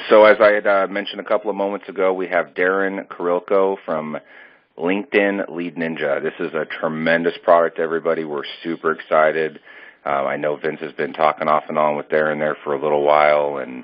So as I had mentioned a couple of moments ago, we have Darren Carilco from LinkedIn Lead Ninja. This is a tremendous product, everybody. We're super excited. I know Vince has been talking off and on with Darren there for a little while, and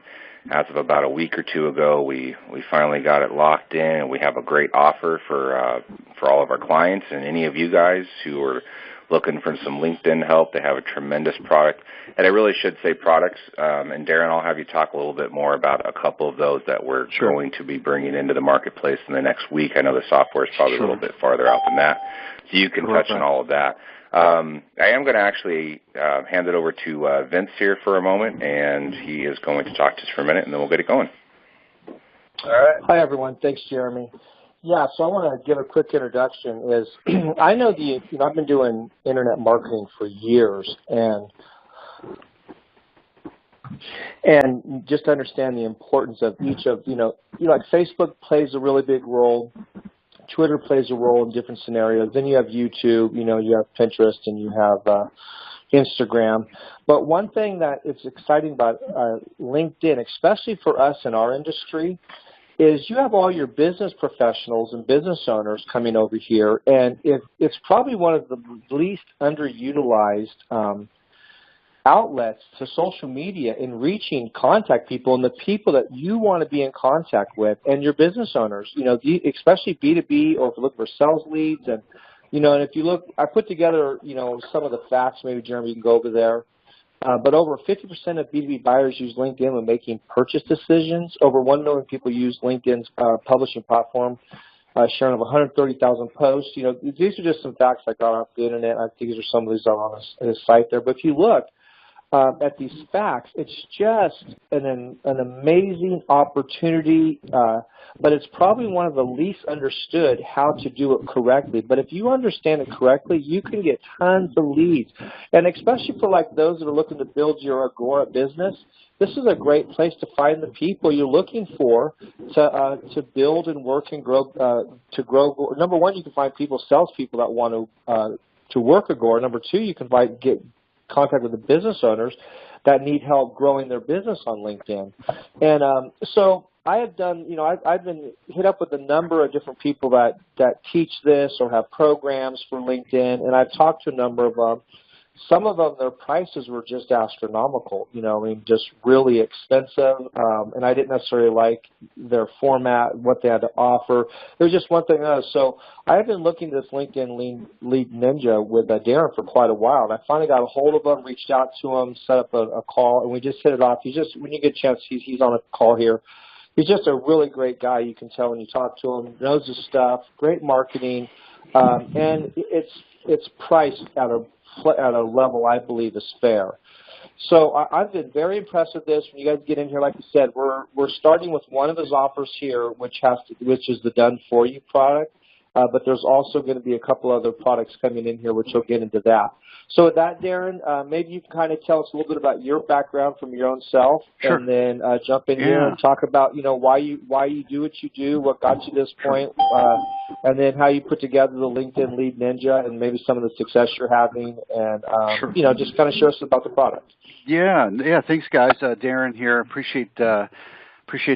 as of about a week or two ago, we finally got it locked in, and we have a great offer for all of our clients and any of you guys who are looking for some LinkedIn help. They have a tremendous product. And I really should say products, and Darren, I'll have you talk a little bit more about a couple of those that we're going to be bringing into the marketplace in the next week. I know the software is probably a little bit farther out than that, so you can touch on all of that. I am going to actually hand it over to Vince here for a moment, and he is going to talk to us for a minute, and then we'll get it going. All right. Hi, everyone. Thanks, Jeremy. Yeah, so I want to give a quick introduction. I know I've been doing internet marketing for years, and just understand the importance of each of like Facebook plays a really big role. Twitter plays a role in different scenarios. Then you have YouTube, you have Pinterest, and you have Instagram. But one thing that is exciting about LinkedIn, especially for us in our industry, is you have all your business professionals and business owners coming over here, and it's probably one of the least underutilized outlets to social media in reaching contact people and the people that you want to be in contact with and your business owners, especially B2B, or if you look for sales leads. And, and if you look, I put together, some of the facts, maybe Jeremy, you can go over there. But over 50% of B2B buyers use LinkedIn when making purchase decisions. Over 1 million people use LinkedIn's publishing platform, sharing over 130,000 posts. These are just some facts I got off the internet. I think these are some of these on the site there. But if you look at these facts, it's just an amazing opportunity, but it's probably one of the least understood how to do it correctly. But if you understand it correctly, you can get tons of leads. And especially for like those that are looking to build your Agora business, this is a great place to find the people you're looking for to build and work and grow. Number one, you can find salespeople that want to work Agora. Number two, you can get contact with the business owners that need help growing their business on LinkedIn. And so I have done, I've been hit up with a number of different people that teach this or have programs for LinkedIn, and I've talked to a number of them. Some of them, their prices were just astronomical, just really expensive, and I didn't necessarily like their format, what they had to offer. There was just one thing else. So I have been looking at this LinkedIn Lead Ninja with Darren for quite a while, and I finally got a hold of him, reached out to him, set up a call, and we just hit it off. When you get a chance, he's on a call here. He's just a really great guy. You can tell when you talk to him, knows his stuff, great marketing, and it's priced at a level I believe is fair. So I've been very impressed with this. When you guys get in here, like I said, we're starting with one of his offers here, which is the Done For You product. But there's also going to be a couple other products coming in here, which will get into that. So with that, Darren, maybe you can kind of tell us a little bit about your background from your own self, and then jump in here and talk about why you do what you do, what got you to this point, and then how you put together the LinkedIn Lead Ninja, and maybe some of the success you're having, and just kind of show us about the product. Yeah. Thanks, guys. Darren here. Appreciate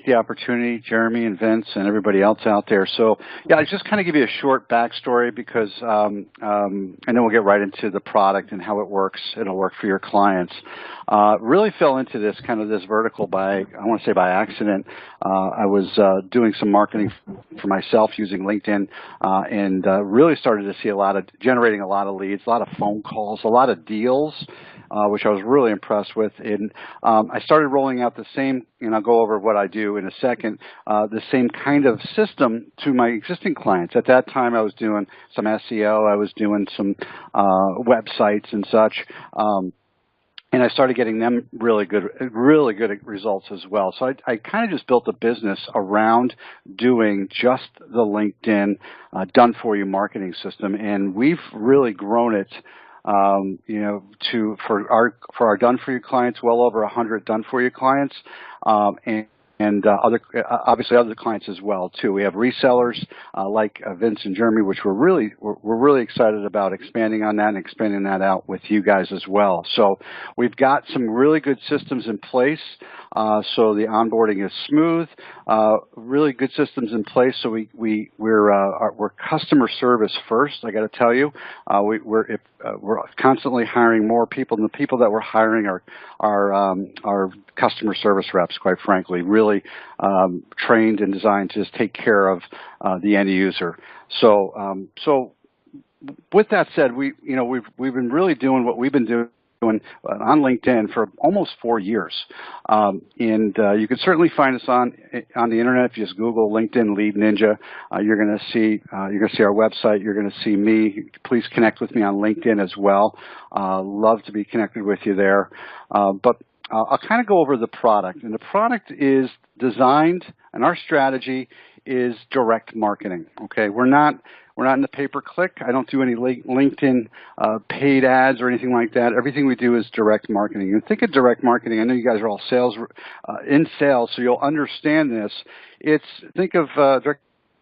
the opportunity, Jeremy and Vince and everybody else out there. So, I just kind of give you a short backstory because and then we'll get right into the product and how it works. It'll work for your clients. Really fell into this vertical by accident. I was doing some marketing for myself using LinkedIn and really started to see generating a lot of leads, a lot of phone calls, a lot of deals, which I was really impressed with. And I started rolling out the same, and I'll go over what I do in a second, the same kind of system to my existing clients. At that time, I was doing some SEO. I was doing some websites and such. And I started getting them really good results as well. So I kind of just built a business around doing just the LinkedIn done-for-you marketing system. And we've really grown it for our done-for-you clients, well over 100 done-for-you clients, and obviously other clients as well too. We have resellers like Vince and Jeremy, which we're really excited about expanding on that and expanding that out with you guys as well. So we've got some really good systems in place. So the onboarding is smooth. Really good systems in place. So we're customer service first. I got to tell you, we're constantly hiring more people, and the people that we're hiring are customer service reps. Quite frankly, really trained and designed to just take care of the end user. So with that said, we've been really doing what we've been doing on LinkedIn for almost 4 years, and you can certainly find us on the internet. If you just Google LinkedIn Lead Ninja, you're going to see our website. You're going to see me. Please connect with me on LinkedIn as well. Love to be connected with you there. But I'll kind of go over the product, and the product is designed, and our strategy is direct marketing. Okay, we're not in the pay-per-click. I don't do any LinkedIn paid ads or anything like that. Everything we do is direct marketing. And think of direct marketing. I know you guys are all in sales, so you'll understand this. Think of direct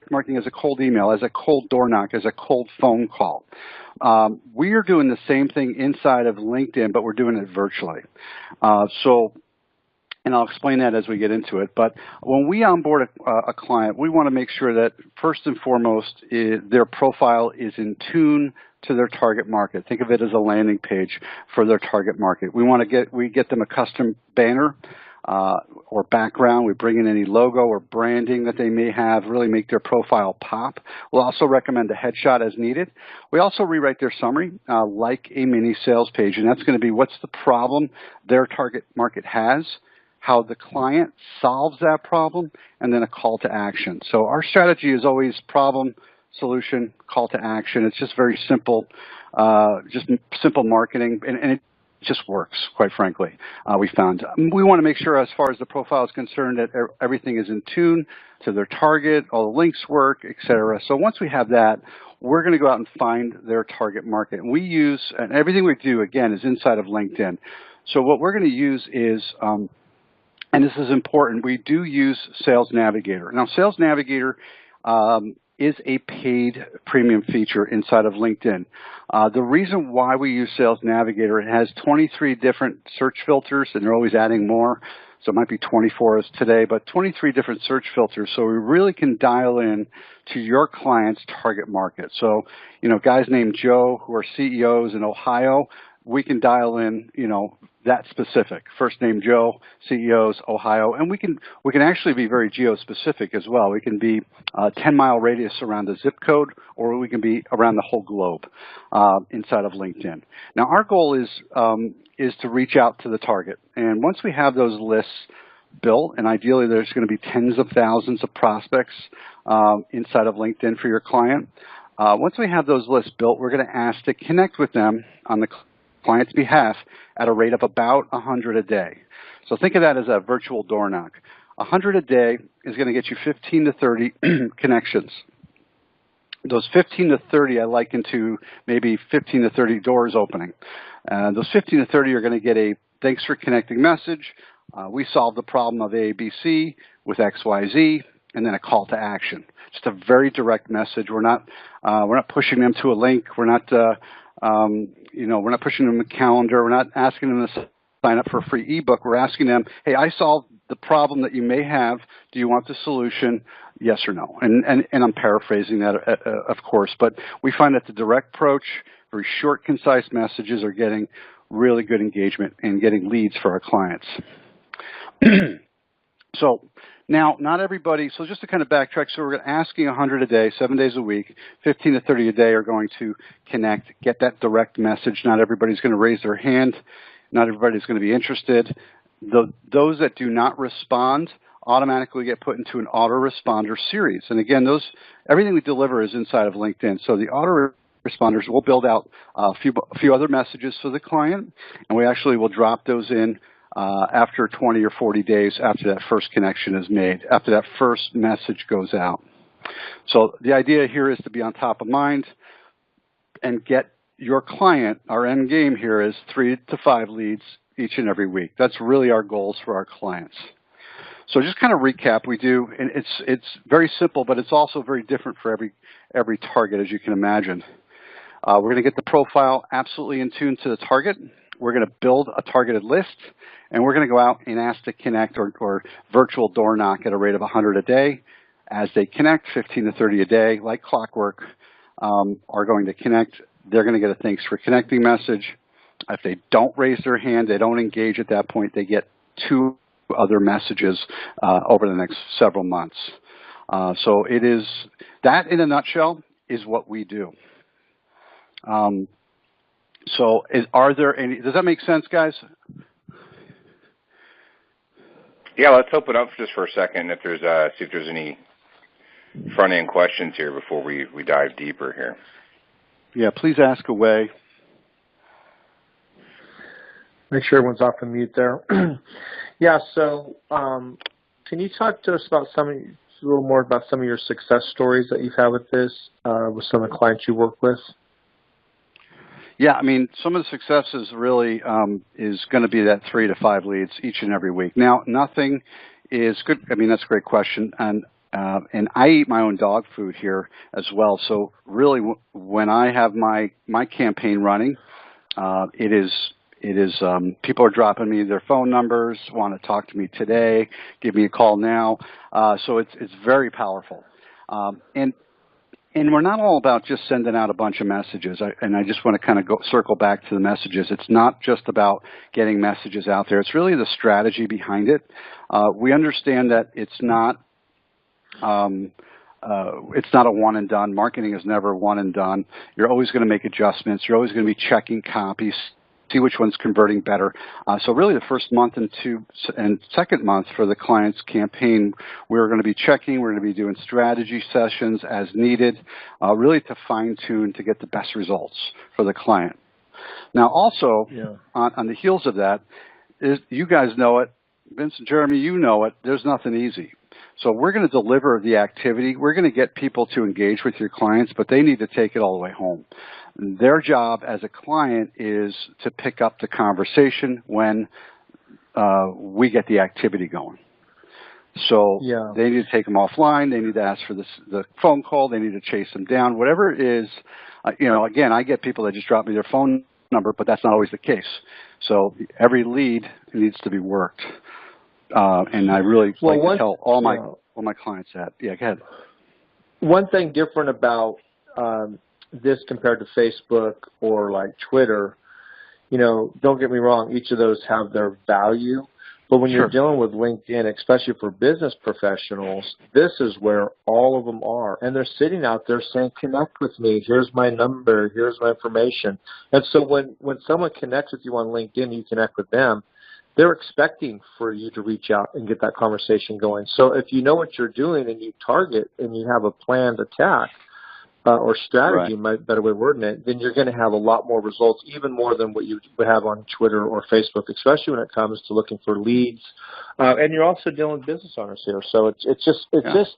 marketing as a cold email, as a cold door knock, as a cold phone call. We are doing the same thing inside of LinkedIn, but we're doing it virtually. And I'll explain that as we get into it. But when we onboard a client, we want to make sure that first and foremost, their profile is in tune to their target market. Think of it as a landing page for their target market. We get them a custom banner or background. We bring in any logo or branding that they may have, really make their profile pop. We'll also recommend a headshot as needed. We also rewrite their summary like a mini sales page, and that's going to be what's the problem their target market has, how the client solves that problem, and then a call to action. So our strategy is always problem, solution, call to action. It's just very simple, just simple marketing, and it just works, quite frankly, we found. We want to make sure, as far as the profile is concerned, that everything is in tune to their target, all the links work, et cetera. So once we have that, we're going to go out and find their target market. And everything we do, again, is inside of LinkedIn. So what we're going to use is and this is important, we do use Sales Navigator. Now, Sales Navigator is a paid premium feature inside of LinkedIn. The reason why we use Sales Navigator, it has 23 different search filters, and they're always adding more. So it might be 24 as today, but 23 different search filters. So we really can dial in to your client's target market. So, guys named Joe who are CEOs in Ohio, we can dial in, that specific. First name Joe, CEOs, Ohio, and we can actually be very geo-specific as well. We can be a 10-mile radius around the zip code, or we can be around the whole globe inside of LinkedIn. Now, our goal is to reach out to the target, and once we have those lists built, and ideally there's going to be tens of thousands of prospects inside of LinkedIn for your client. Once we have those lists built, we're going to ask to connect with them on the client's behalf at a rate of about 100 a day. So think of that as a virtual door knock. 100 a day is going to get you 15 to 30 connections. Those 15 to 30 I liken to maybe 15 to 30 doors opening. Those 15 to 30 are going to get a thanks for connecting message. We solved the problem of ABC with XYZ, and then a call to action. Just a very direct message. We're not pushing them to a link. We're not pushing them a calendar. We're not asking them to sign up for a free ebook. We're asking them, hey, I solved the problem that you may have. Do you want the solution? Yes or no? And I'm paraphrasing that, of course, but we find that the direct approach, very short, concise messages are getting really good engagement and getting leads for our clients. So now, not everybody, so just to kind of backtrack, so we're asking 100 a day, 7 days a week, 15 to 30 a day are going to connect, get that direct message. Not everybody's going to raise their hand. Not everybody's going to be interested. Those that do not respond automatically get put into an autoresponder series. And again, everything we deliver is inside of LinkedIn. So the autoresponders will build out a few other messages for the client, and we actually will drop those in after 20 or 40 days after that first connection is made, after that first message goes out. So the idea here is to be on top of mind and get your client, our end game here is 3 to 5 leads each and every week. That's really our goals for our clients. So just kind of recap, we do, and it's very simple, but it's also very different for every target, as you can imagine. We're going to get the profile absolutely in tune to the target. We're going to build a targeted list, and we're going to go out and ask to connect or virtual door knock at a rate of 100 a day. As they connect, 15 to 30 a day, like clockwork, are going to connect. They're going to get a thanks for connecting message. If they don't raise their hand, they don't engage at that point, they get 2 other messages over the next several months. So it is that in a nutshell is what we do. Are there any? Does that make sense, guys? Yeah, let's open up just for a second. If there's see if there's any front end questions here before we dive deeper here. Yeah, please ask away. Make sure everyone's off of mute there. Yeah, so can you talk to us about a little more about some of your success stories that you've had with this, with some of the clients you work with? Yeah, I mean, some of the successes really is going to be that 3 to 5 leads each and every week. Now, nothing is good. I mean, that's a great question, and I eat my own dog food here as well. So really, when I have my campaign running, it is people are dropping me their phone numbers, want to talk to me today, give me a call now. So it's very powerful, and we're not all about just sending out a bunch of messages. I just want to kind of circle back to the messages. It's not just about getting messages out there. It's really the strategy behind it. We understand that it's not a one and done. Marketing is never one and done. You're always going to make adjustments. You're always going to be checking copies, see which one's converting better. So really the first month and second month for the client's campaign, we're going to be checking. We're going to be doing strategy sessions as needed, really to fine tune to get the best results for the client. Now also, on the heels of that, you guys know it, Vince and Jeremy, you know it, there's nothing easy. So we're going to deliver the activity. We're going to get people to engage with your clients, but they need to take it all the way home. Their job as a client is to pick up the conversation when we get the activity going. So they need to take them offline. They need to ask for the phone call. They need to chase them down. Whatever it is, again, I get people that just drop me their phone number, but that's not always the case. So every lead needs to be worked. And I really like to tell all my clients that. Yeah, go ahead. One thing different about this compared to Facebook or like Twitter, don't get me wrong, each of those have their value. But when you're dealing with LinkedIn, especially for business professionals, this is where all of them are. And they're sitting out there saying, connect with me. Here's my number. Here's my information. And so when someone connects with you on LinkedIn, you connect with them, they're expecting for you to reach out and get that conversation going. So if you know what you're doing and you target and you have a planned attack or strategy, better way of wording it, then you're going to have a lot more results, even more than what you would have on Twitter or Facebook, especially when it comes to looking for leads. And you're also dealing with business owners here. So it's just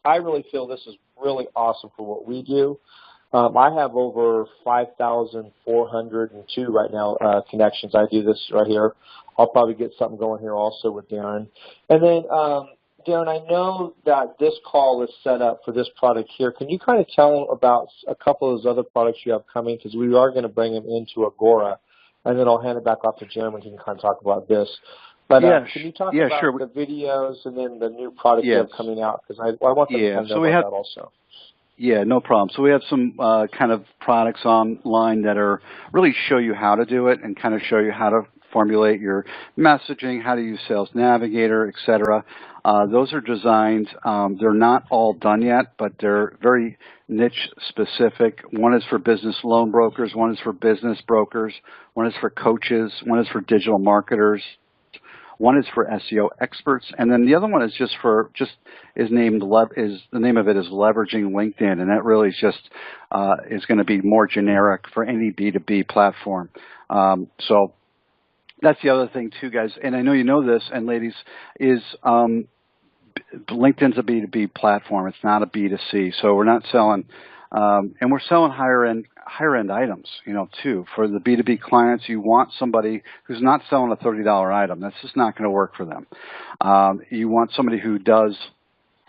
I really feel this is really awesome for what we do. I have over 5,402 right now connections. I do this right here. I'll probably get something going here also with Darren. And then, Darren, I know that this call is set up for this product here. Can you kind of tell about a couple of those other products you have coming? Because we are going to bring them into Agora. And then I'll hand it back off to Jeremy. He can kind of talk about this. But can you talk about the videos and then the new product you have coming out? Because I want them to know about that also. Yeah, no problem. So we have some kind of products online that are really show you how to do it and kind of show you how to formulate your messaging, how to use Sales Navigator, et cetera. Those are designed. They're not all done yet, but they're very niche specific. One is for business loan brokers. One is for business brokers. One is for coaches. One is for digital marketers. One is for SEO experts, and then the other one is the name of it is leveraging LinkedIn, and that really is going to be more generic for any B2B platform. So that's the other thing too, guys. And I know you know this, and ladies, is LinkedIn's a B2B platform. It's not a B2C. So we're not selling And we're selling higher end items, too. For the B2B clients, you want somebody who's not selling a $30 item. That's just not going to work for them. You want somebody who does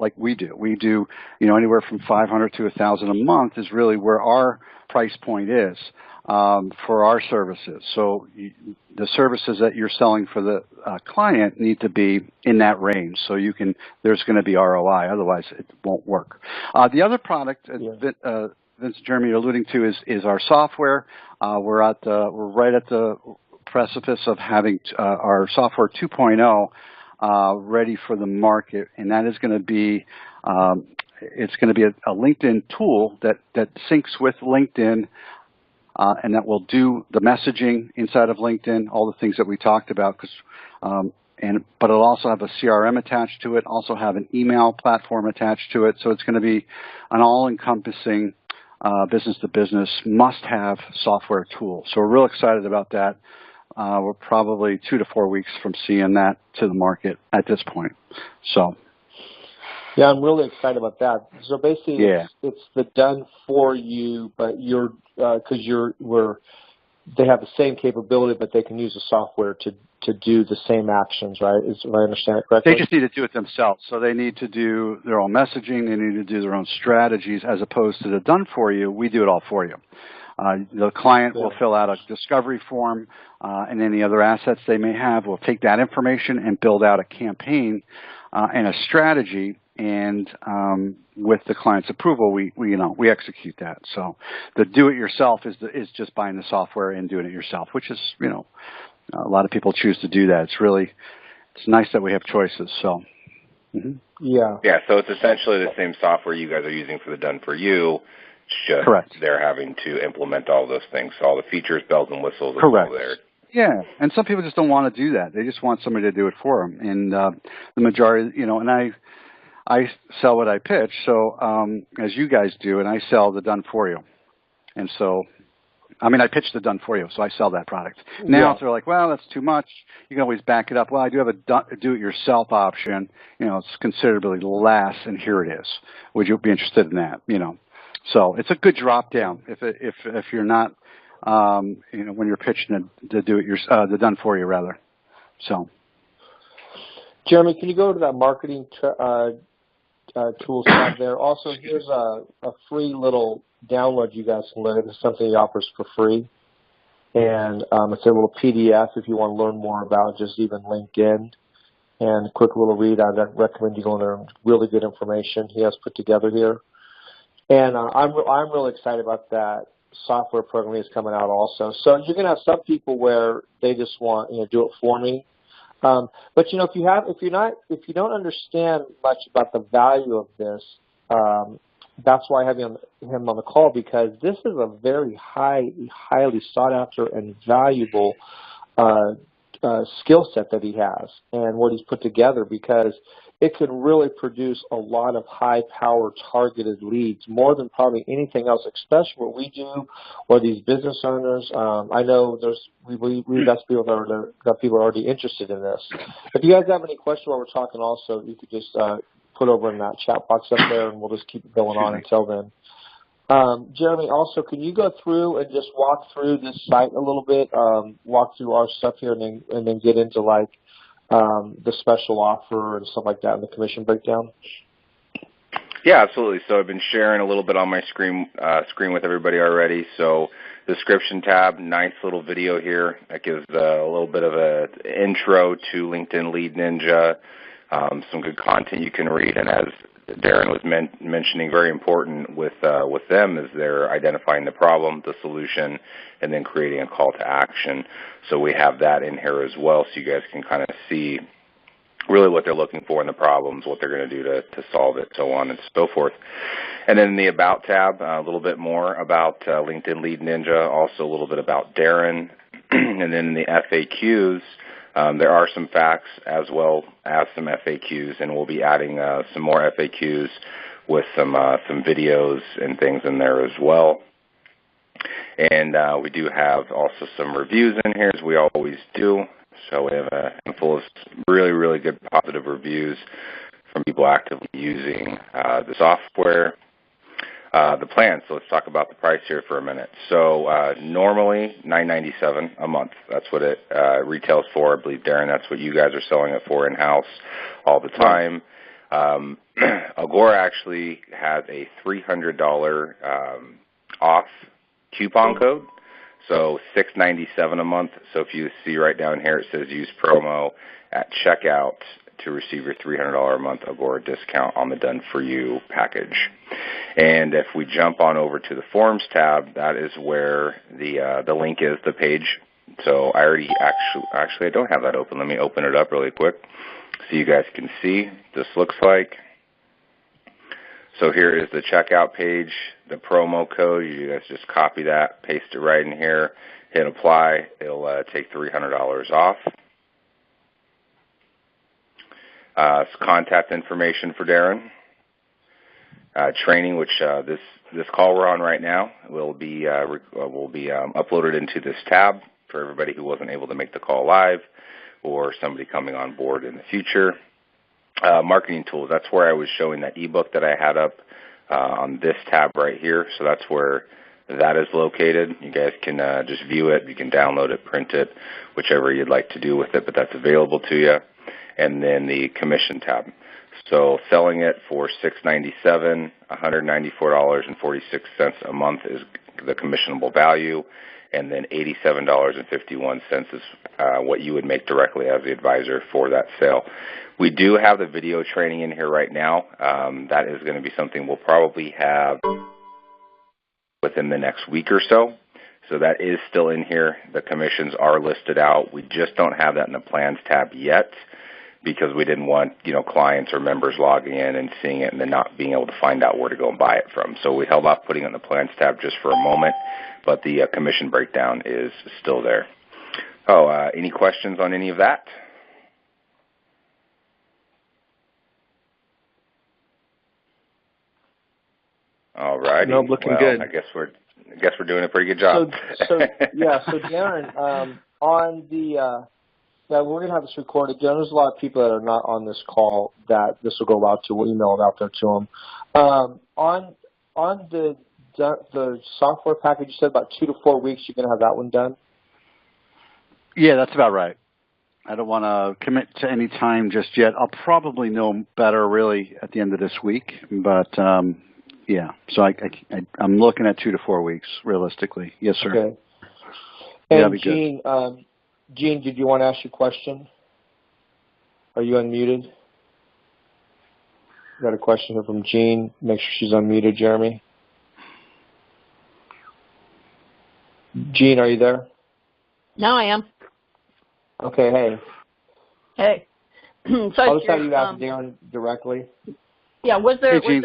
like we do. We do, anywhere from 500 to 1,000 a month is really where our price point is for our services. So the services that you're selling for the client need to be in that range. So there's going to be ROI. Otherwise, it won't work. The other product, Vince, Jeremy, you're alluding to is our software. We're right at the precipice of having our software 2.0 ready for the market, and that is going to be it's going to be a LinkedIn tool that syncs with LinkedIn, and that will do the messaging inside of LinkedIn, all the things that we talked about. But it'll also have a CRM attached to it, also have an email platform attached to it. So it's going to be an all-encompassing business-to-business must-have software tool. So we're real excited about that. We're probably 2 to 4 weeks from seeing that to the market at this point. So, yeah, I'm really excited about that. So basically, it's the done for you, but they have the same capability, but they can use the software to do the same actions, right? If I understand it correctly. They just need to do it themselves. So they need to do their own messaging. They need to do their own strategies, as opposed to the done for you. We do it all for you. The client will fill out a discovery form, and any other assets they may have. We'll take that information and build out a campaign and a strategy. And with the client's approval, we execute that. So the do-it-yourself is just buying the software and doing it yourself, which is a lot of people choose to do that. It's nice that we have choices. So yeah. So it's essentially the same software you guys are using for the done for you. Just correct. They're having to implement all those things, so all the features, bells and whistles, are correct. all there. Yeah, and some people just don't want to do that. They just want somebody to do it for them. And the majority, and I sell what I pitch, so as you guys do, and I sell the done for you. And so, I pitch the done for you, so I sell that product. Now, if they're like, well, that's too much, you can always back it up. Well, I do have a do-it-yourself option. It's considerably less, and here it is. Would you be interested in that? So it's a good drop down if you're not, when you're pitching the done for you rather. So, Jeremy, can you go to that marketing tools tab there? Also, here's a free little download you guys can learn. It's something he offers for free, and it's a little PDF if you want to learn more about just even LinkedIn. And a quick little read. I'd recommend you go in there. Really good information he has put together here. And I'm really excited about that software program that's coming out also. So you're going to have some people where they just want, do it for me. But if you don't understand much about the value of this, that's why I have him on the call, because this is a very highly sought after and valuable skill set that he has and what he's put together, because it can really produce a lot of high-power targeted leads, more than probably anything else, especially what we do or these business owners. I know we've got people already interested in this. If you guys have any questions while we're talking also, you could just put over in that chat box up there, and we'll just keep it going on until then. Jeremy, also, can you go through and just walk through this site a little bit, walk through our stuff here, and then get into the special offer and stuff like that, and the commission breakdown? Yeah, absolutely. So I've been sharing a little bit on my screen with everybody already. So description tab, nice little video here that gives a little bit of an intro to LinkedIn Lead Ninja, some good content you can read. And as Darren was mentioning, very important with them is they're identifying the problem, the solution, and then creating a call to action. So we have that in here as well, so you guys can kind of see really what they're looking for in the problems, what they're going to do to solve it, so on and so forth. And then in the About tab, a little bit more about LinkedIn Lead Ninja, also a little bit about Darren. And then in the FAQs, there are some facts as well as some FAQs, and we'll be adding some more FAQs with some videos and things in there as well. And we do have also some reviews in here, as we always do. So we have a handful of really, really good positive reviews from people actively using the software. The plan. So let's talk about the price here for a minute. So normally $9.97 a month. That's what it retails for. I believe, Darren, that's what you guys are selling it for in-house all the time. Agora actually has a $300 off coupon code. So $6.97 a month. So if you see right down here, it says use promo at checkout to receive your $300 a month Agora discount on the Done For You package. And if we jump on over to the Forms tab, that is where the link is, the page. So I already actually I don't have that open. Let me open it up really quick so you guys can see what this looks like. So here is the checkout page, the promo code. You guys just copy that, paste it right in here, hit apply. It'll take $300 off. Contact information for Darren. Training, which this call we're on right now will be uploaded into this tab for everybody who wasn't able to make the call live or somebody coming on board in the future. Marketing tools, that's where I was showing that ebook that I had up on this tab right here. So that's where that is located. You guys can just view it. You can download it, print it, whichever you'd like to do with it, but that's available to you. And then the commission tab. So selling it for $6.97, $194.46 a month is the commissionable value, and then $87.51 is what you would make directly as the advisor for that sale. We do have the video training in here right now. That is going to be something we'll probably have within the next week or so. So that is still in here. The commissions are listed out. We just don't have that in the plans tab yet, because we didn't want, clients or members logging in and seeing it and then not being able to find out where to go and buy it from. So we held off putting it in the plans tab just for a moment, but the commission breakdown is still there. Any questions on any of that? All right. No, looking good. I guess we're doing a pretty good job. So Darren, on the now, we're going to have this recorded. There's a lot of people that are not on this call that this will go out to. We'll email it out there to them. On the software package, you said about 2 to 4 weeks you're going to have that one done? Yeah, that's about right. I don't want to commit to any time just yet. I'll probably know better really at the end of this week. But, yeah, so I'm looking at 2 to 4 weeks realistically. Yes, sir. Okay. And Gene, did you want to ask your question? Are you unmuted? Got a question here from Jean. Make sure she's unmuted, Jeremy. Jean, are you there? No, I am. Okay, hey. Hey. So I'll just have you ask Darren directly. Yeah, was there some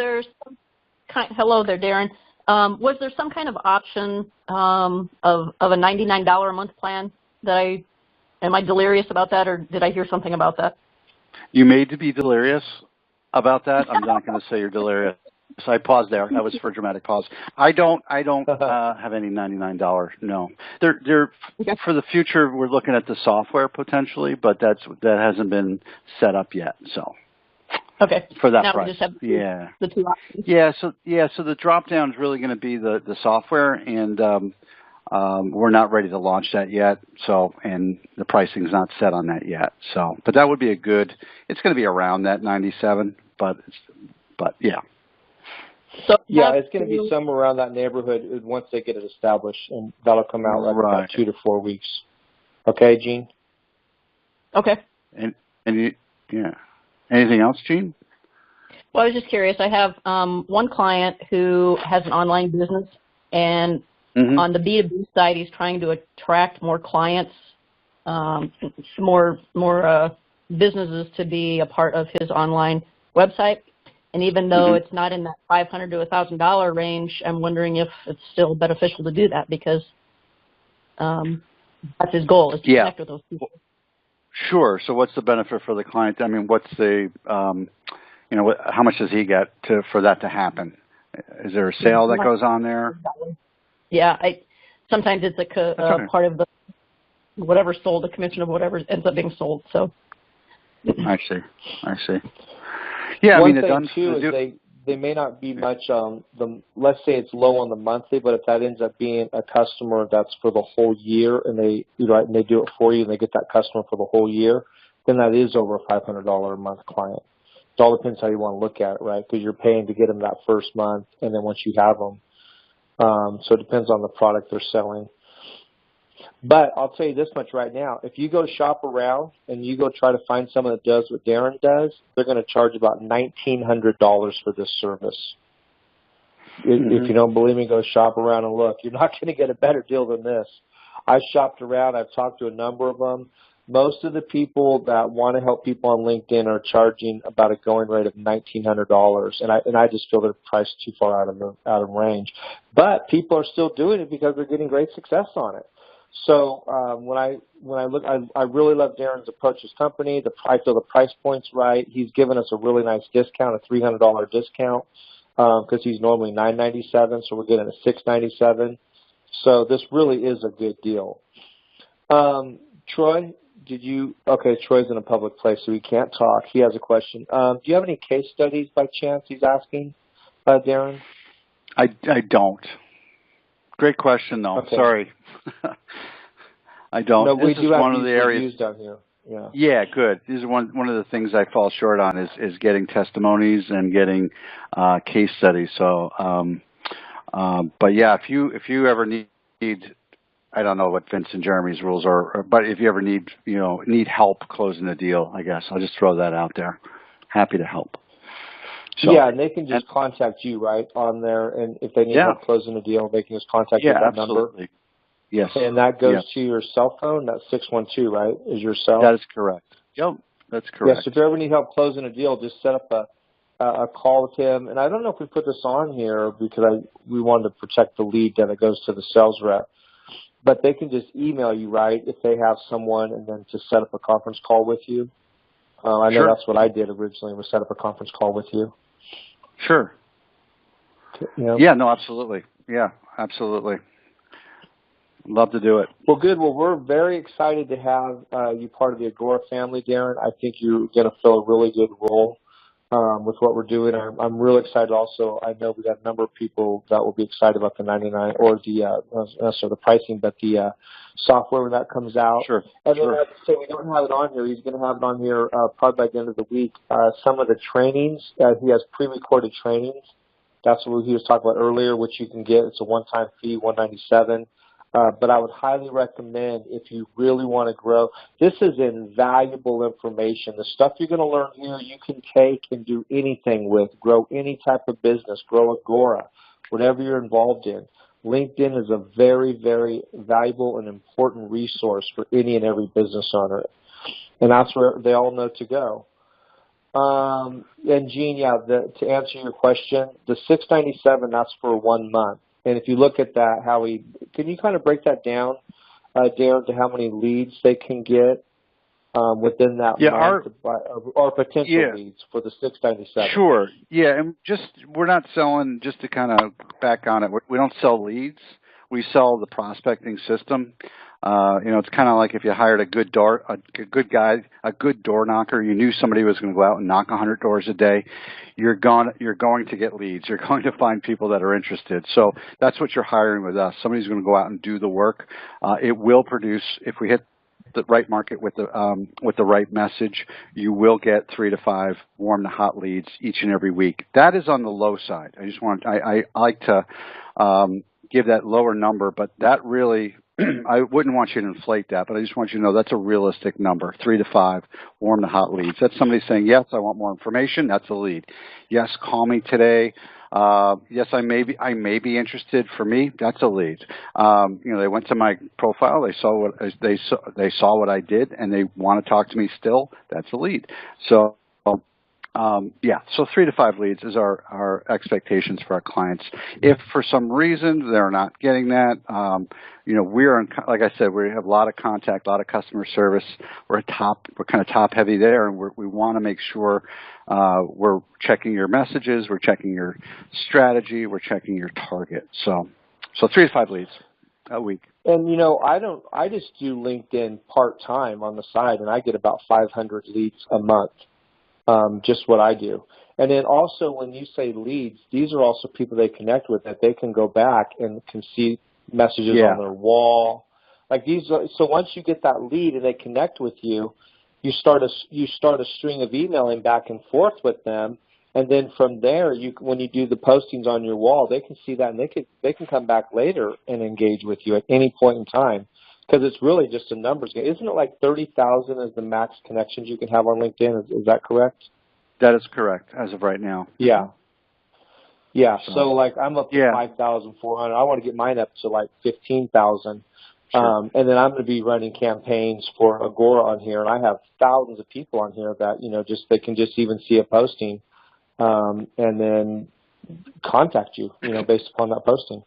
hello there, Darren. Was there some kind of option of a $99 a month plan that am I delirious about that, or did I hear something about that? You made to be delirious about that. I'm not going to say you're delirious. So I paused there. That was for a dramatic pause. I don't have any $99. No, they're okay. For the future. We're looking at the software potentially, but that hasn't been set up yet. So okay, for that now price, we just have the two options. So the drop down is really going to be the software, and we're not ready to launch that yet. So, and the pricing's not set on that yet. So, but that would be it's going to be around that 97, but yeah. So yeah, it's going to be somewhere around that neighborhood once they get it established, and that'll come out about 2 to 4 weeks. Okay, Gene? Okay. And anything else, Gene? Well, I was just curious. I have one client who has an online business, and on the B2B side, he's trying to attract more clients, more businesses to be a part of his online website. And even though it's not in that $500 to $1,000 range, I'm wondering if it's still beneficial to do that, because that's his goal, is to connect with those people. Sure. So what's the benefit for the client? I mean, what's the, how much does he get for that to happen? Is there a sale that goes on there? Yeah. Sometimes it's a part of the whatever's sold, the commission of whatever ends up being sold. So I see. Yeah, One thing too is they may not be much. Let's say it's low on the monthly, but if that ends up being a customer that's for the whole year, and they and they do it for you, and they get that customer for the whole year, then that is over a $500 a month client. It all depends how you want to look at it, right? Because you're paying to get them that first month, and then once you have them, so it depends on the product they're selling. But I'll tell you this much right now. If you go shop around and you go try to find someone that does what Darren does, they're going to charge about $1,900 for this service. If you don't believe me, go shop around and look. You're not going to get a better deal than this. I shopped around. I've talked to a number of them. Most of the people that want to help people on LinkedIn are charging about a going rate of $1,900, and I just feel they're priced too far out of range. But people are still doing it because they're getting great success on it. So when I look, I really love Darren's approach to his company. I feel the price point's right. He's given us a really nice discount, a $300 discount, because he's normally $997, so we're getting a $697. So this really is a good deal. Troy, okay, Troy's in a public place, so he can't talk. He has a question. Do you have any case studies by chance, he's asking, Darren? I don't. Great question, though. Okay. Sorry. I don't. No, this we do is have one of the areas used down here. Yeah. Yeah, good. This is one of the things I fall short on is getting testimonies and getting case studies. So, but yeah, if you ever need, I don't know what Vince and Jeremy's rules are, but if you ever need help closing a deal, I guess I'll just throw that out there. Happy to help. So, yeah, and they can just contact you, right, on there, and if they need help closing a deal, they can just contact you at that absolutely. number. Yes. And that goes to your cell phone? That's 612, right, is your cell? That is correct. Yep, that's correct. Yes, if you ever need help closing a deal, just set up a call with him. And I don't know if we put this on here because we wanted to protect the lead that it goes to the sales rep. But they can just email you, right, if they have someone, and then just set up a conference call with you. I know that's what I did originally, was set up a conference call with you. Sure. Yeah. Yeah, no, absolutely. Yeah, absolutely. Love to do it. Well, good. Well, we're very excited to have you part of the Agora family, Darren. I think you're going to fill a really good role with what we're doing. I'm really excited also. I know we got a number of people that will be excited about the 99 or the pricing, but the software when that comes out. Sure. And then I say we don't have it on here. He's going to have it on here probably by the end of the week. Some of the trainings, he has pre-recorded trainings. That's what he was talking about earlier, which you can get. It's a one-time fee, $197. But I would highly recommend, if you really want to grow, this is invaluable information. The stuff you're going to learn here, you can take and do anything with, grow any type of business, grow Agora, whatever you're involved in. LinkedIn is a very, very valuable and important resource for any and every business owner. And that's where they all know to go. And Gene, to answer your question, the $697, that's for 1 month. And if you look at that, can you kind of break that down, Darren, to how many leads they can get within that month, or potential leads for the $697? Sure. Yeah, and we're not selling, just to kind of back on it, we don't sell leads. We sell the prospecting system. It's kind of like if you hired a good door knocker. You knew somebody was going to go out and knock 100 doors a day. You're going to get leads. You're going to find people that are interested. So that's what you're hiring with us. Somebody's going to go out and do the work. It will produce, if we hit the right market with the right message, you will get 3 to 5 warm to hot leads each and every week. That is on the low side. I like to give that lower number, but that really, I wouldn't want you to inflate that, but I just want you to know that's a realistic number, 3 to 5 warm to hot leads. That's somebody saying, yes, I want more information. That's a lead. Yes, call me today. Yes, I may be interested. For me, that's a lead. They went to my profile. They saw what I did, and they want to talk to me still. That's a lead. So. So 3 to 5 leads is our expectations for our clients. If for some reason they're not getting that, like I said, we have a lot of contact, a lot of customer service. We're kind of top heavy there, and we want to make sure we're checking your messages, we're checking your strategy, we're checking your target. So 3 to 5 leads a week. And I just do LinkedIn part time on the side, and I get about 500 leads a month. just what I do. And then also when you say leads, these are also people they connect with that they can go back and can see messages on their wall. Like these are, so once you get that lead and they connect with you, you start a string of emailing back and forth with them. And then from there, when you do the postings on your wall, they can see that and they can come back later and engage with you at any point in time, because it's really just a numbers game. Isn't it like 30,000 is the max connections you can have on LinkedIn? Is that correct? That is correct as of right now. Yeah. Yeah. So like I'm up to 5,400. I want to get mine up to like 15,000. Sure. And then I'm going to be running campaigns for Agora on here, and I have thousands of people on here that they can just even see a posting, and then contact you, based upon that posting.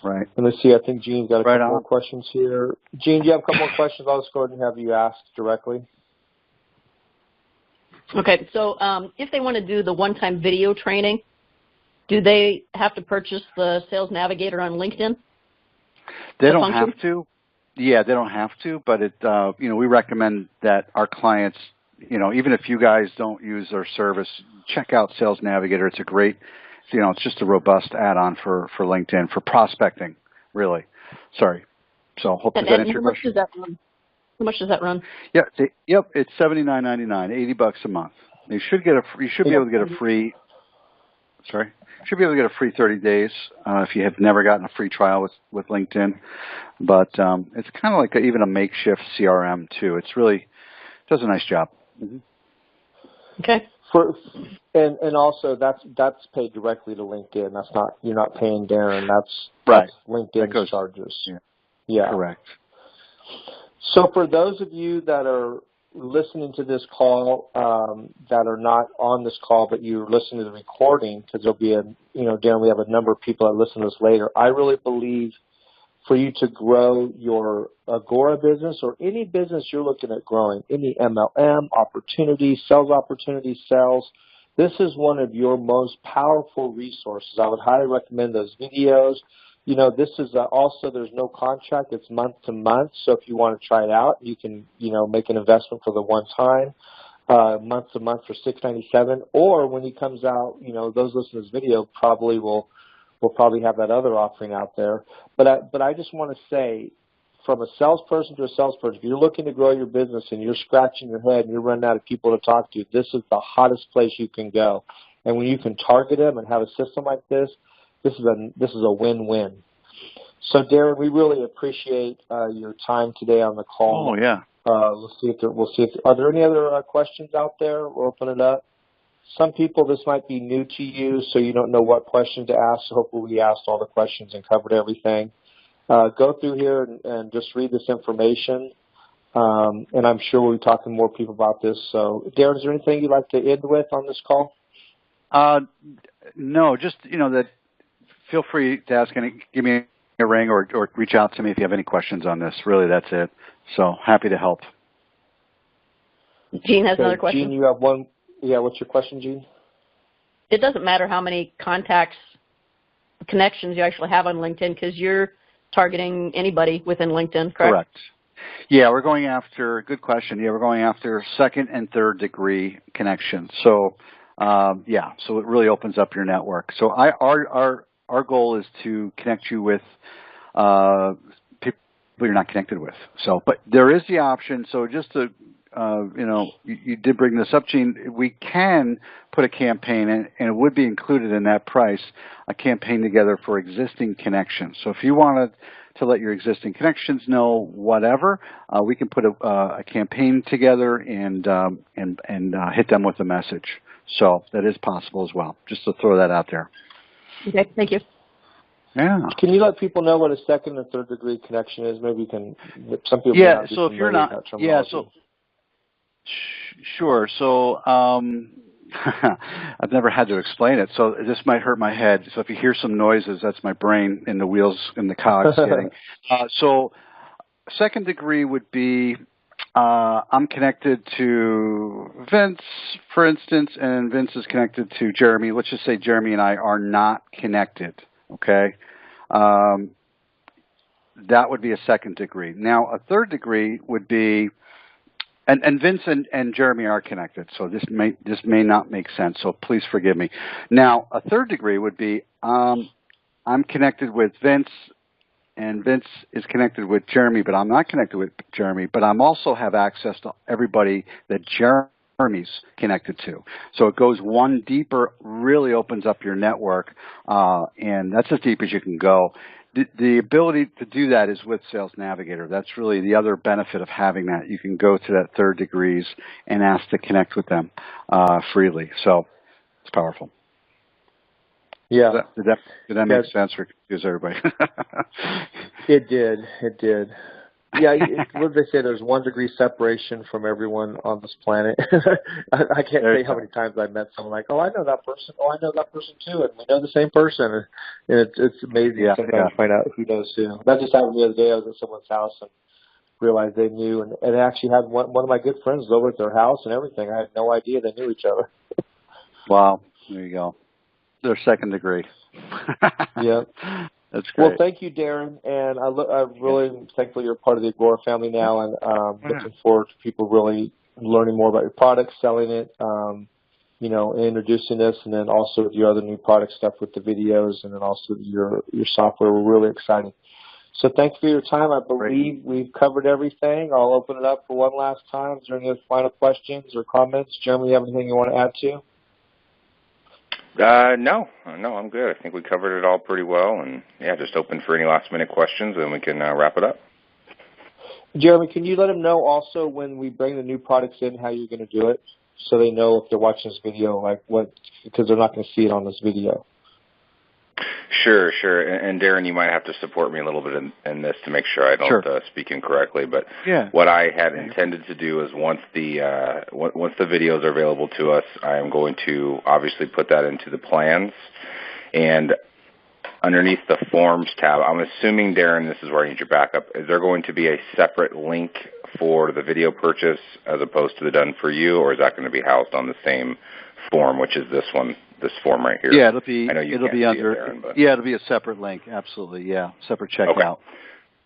Right. And let's see. I think Gene's got a couple more questions here. Gene, do you have a couple more questions? I'll just go ahead and have you ask directly. Okay. So if they want to do the one-time video training, do they have to purchase the Sales Navigator on LinkedIn? They don't have to. Yeah, they don't have to, but we recommend that our clients, even if you guys don't use their service, check out Sales Navigator. It's a great, it's just a robust add-on for LinkedIn, for prospecting, really. Sorry. So hope that answers your question. How much does that run? Yeah, it's $79.99, $80 a month. You should be able to get a free. Sorry. Should be able to get a free 30 days if you have never gotten a free trial with LinkedIn. But it's kind of like even a makeshift CRM too. It's really does a nice job. Mm-hmm. Okay. And also that's paid directly to LinkedIn. That's not, you're not paying Darren. That's LinkedIn's charges. Yeah. Correct. So for those of you that are listening to this call, that are not on this call, but you're listening to the recording, because there'll be Darren, we have a number of people that listen to this later. I really believe for you to grow your Agora business or any business you're looking at growing, any MLM opportunities, sales, this is one of your most powerful resources. I would highly recommend those videos. This is also, there's no contract. It's month to month. So if you want to try it out, you can, make an investment for the one time, month to month for $6.97. Or when he comes out, those listening to this video probably will probably have that other offering out there. But I just want to say, from a salesperson to a salesperson, if you're looking to grow your business and you're scratching your head and you're running out of people to talk to, this is the hottest place you can go. And when you can target them and have a system like this, this is a win-win. So, Darren, we really appreciate your time today on the call. Oh yeah. We'll see if are there any other questions out there? We'll open it up. Some people, this might be new to you, so you don't know what question to ask. So hopefully we asked all the questions and covered everything. Go through here and just read this information, and I'm sure we'll be talking to more people about this. So, Darren, is there anything you'd like to end with on this call? No, just that. Feel free to ask give me a ring or reach out to me if you have any questions on this. Really, that's it. So happy to help. Gene has another question. Gene, you have one. Yeah, what's your question, Gene? It doesn't matter how many connections you actually have on LinkedIn, because you're targeting anybody within LinkedIn, correct? Correct. Yeah, we're going after, good question. Yeah, we're going after second and third degree connections. So, so it really opens up your network. So our goal is to connect you with people you're not connected with. So, but there is the option. So just to, you did bring this up, Gene. We can put a campaign in, and it would be included in that price, a campaign together for existing connections. So if you wanted to let your existing connections know whatever, we can put a campaign together and hit them with a message. So that is possible as well. Just to throw that out there. Okay, thank you. Yeah. Can you let people know what a second and third degree connection is? Maybe you can. Some people. Yeah. So if you're not. Yeah. So. Sure. So I've never had to explain it, so this might hurt my head. So if you hear some noises, that's my brain and the wheels and the cogs getting. So second degree would be I'm connected to Vince, for instance, and Vince is connected to Jeremy. Let's just say Jeremy and I are not connected, okay? That would be a second degree. Now, a third degree would be And Vince and Jeremy are connected, so this may not make sense. So please forgive me. Now, a third degree would be I'm connected with Vince, and Vince is connected with Jeremy, but I'm not connected with Jeremy. But I'm also have access to everybody that Jeremy's connected to. So it goes one deeper, really opens up your network, and that's as deep as you can go. The ability to do that is with Sales Navigator. That's really the other benefit of having that. You can go to that third degrees and ask to connect with them freely. So it's powerful. Yeah. Did that make sense or confuse everybody? It did. Yeah, what did they say? There's 1 degree separation from everyone on this planet. I can't tell you how many times I met someone like, oh, I know that person. Oh, I know that person too, and we know the same person. And it's amazing sometimes to find out who knows who. That just happened the other day. I was at someone's house and realized they knew, and I actually had one of my good friends over at their house and everything. I had no idea they knew each other. Wow, there you go. They're second degree. Yeah. That's great. Well, thank you, Darren, and I'm really thankful you're part of the Agora family now, and looking forward to people really learning more about your product, selling it, introducing this, and then also with your other new product stuff with the videos, and then also your software. We're really excited. So thanks for your time. I believe we've covered everything. I'll open it up for one last time. Is there any other final questions or comments? Jeremy, you have anything you want to add to? No, I'm good. I think we covered it all pretty well, and just open for any last-minute questions, and we can wrap it up. Jeremy, can you let them know also when we bring the new products in how you're going to do it, so they know if they're watching this video, because they're not going to see it on this video. Sure. And Darren, you might have to support me a little bit in this to make sure I don't speak incorrectly. But what I had intended to do is once the videos are available to us, I am going to obviously put that into the plans. And underneath the Forms tab, I'm assuming, Darren, this is where I need your backup. Is there going to be a separate link for the video purchase as opposed to the Done For You, or is that going to be housed on the same form, which is this one? This form right here. Yeah, it'll be. I know you it'll can't be see under. it, Darren, but. Yeah, it'll be a separate link. Absolutely. Yeah, separate checkout. Okay.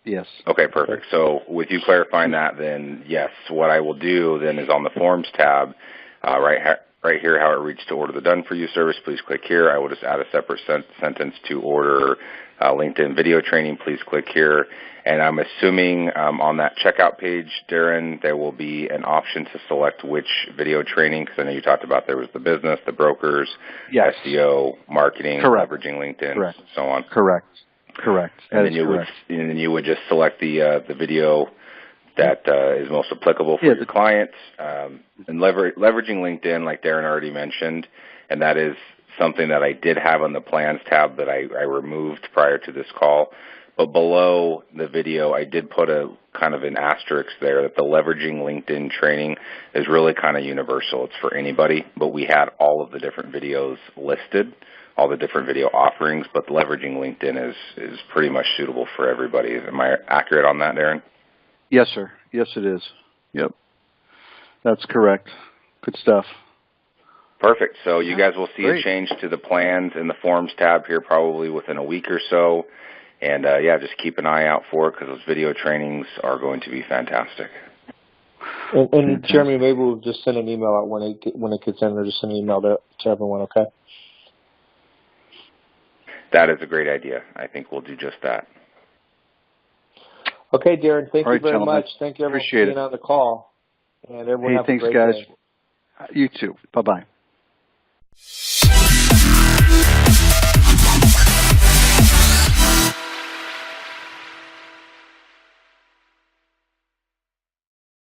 Yes. Okay, perfect. So with you clarifying that, then yes, what I will do then is on the Forms tab, right here, how it reads to order the Done For You service. Please click here. I will just add a separate sentence to order LinkedIn video training. Please click here. And I'm assuming on that checkout page, Darren, there will be an option to select which video training, because I know you talked about there was the business, the brokers, SEO, marketing, leveraging LinkedIn, so on. Correct. And then you would just select the video that is most applicable for your clients. And leveraging LinkedIn, like Darren already mentioned, and that is something that I did have on the Plans tab that I removed prior to this call. But below the video, I did put a kind of an asterisk there that the leveraging LinkedIn training is really kind of universal. It's for anybody, but we had all of the different videos listed, all the different video offerings, but leveraging LinkedIn is pretty much suitable for everybody. Am I accurate on that, Darren? Yes, sir. Yes, it is. Yep. That's correct. Good stuff. Perfect. So you guys will see a change to the Plans in the Forms tab here probably within a week or so. And, just keep an eye out for it because those video trainings are going to be fantastic. And Jeremy, maybe we'll just send an email out when it gets in, or just send an email to everyone, okay? That is a great idea. I think we'll do just that. Okay, Darren, thank you very much. Thank you, everyone, for being on the call. And everyone have a great day. Thanks, guys. You too. Bye-bye.